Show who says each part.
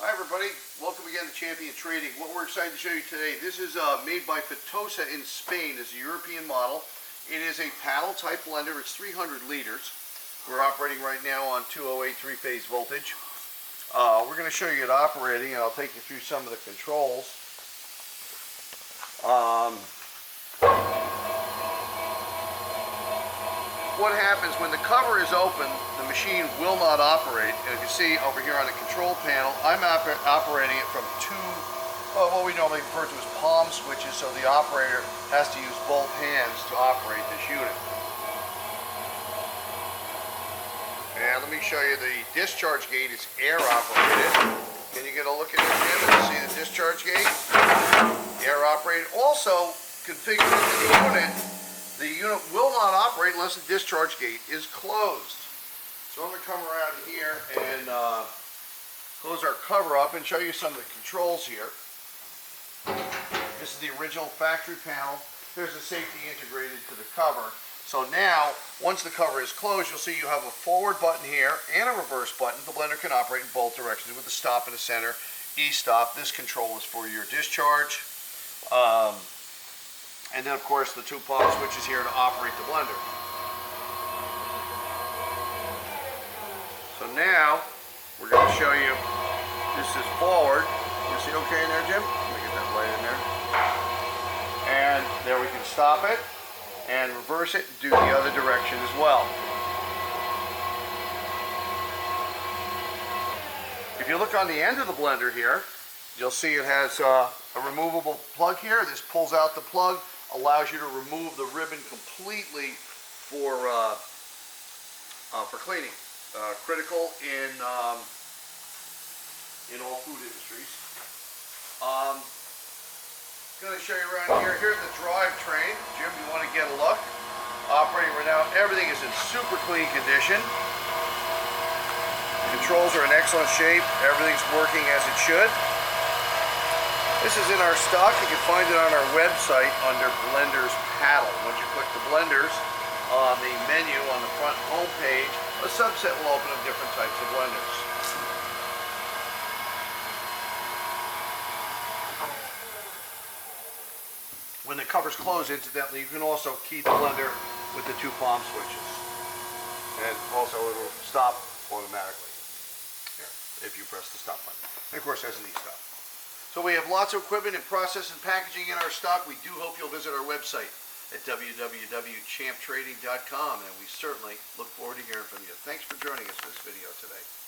Speaker 1: Hi everybody, welcome again to Champion Trading. What we're excited to show you today, this is made by Fatossa in Spain. It's a European model. It is a paddle type blender. It's 300 liters. We're operating right now on 208 three-phase voltage. We're going to show you it operating, and I'll take you through some of the controls. What happens when the cover is open, the machine will not operate. And you can see over here on the control panel, I'm operating it from what we normally refer to as palm switches, so the operator has to use both hands to operate this unit. And let me show you the discharge gate. It's air operated. Can you get a look at it, Jim, and see the discharge gate? Air operated. Also configured into the unit. The unit will not operate unless the discharge gate is closed. So I'm going to come around here and close our cover up and show you some of the controls here. This is the original factory panel. There's a safety integrated to the cover. So now, once the cover is closed, you'll see you have a forward button here and a reverse button. The blender can operate in both directions with a stop in the center, E-stop. This control is for your discharge. And then, of course, the two palm switches here to operate the blender. So now, we're going to show you, this is forward. You see okay in there, Jim? Let me get that light in there. And there we can stop it and reverse it and do the other direction as well. If you look on the end of the blender here, you'll see it has a removable plug here. This pulls out the plug, allows you to remove the ribbon completely for cleaning. Critical in all food industries. Going to show you around here. Here's the drivetrain. Jim, you want to get a look? Operating right now. Everything is in super clean condition. Controls are in excellent shape. Everything's working as it should. This is in our stock. You can find it on our website under Blenders Paddle. Once you click the blenders on the menu on the front home page, a subset will open of different types of blenders. When the cover's closed, incidentally, you can also key the blender with the two palm switches. And also it will stop automatically if you press the stop button. And of course, there's an E-stop. So we have lots of equipment and process and packaging in our stock. We do hope you'll visit our website at www.champtrading.com, and we certainly look forward to hearing from you. Thanks for joining us for this video today.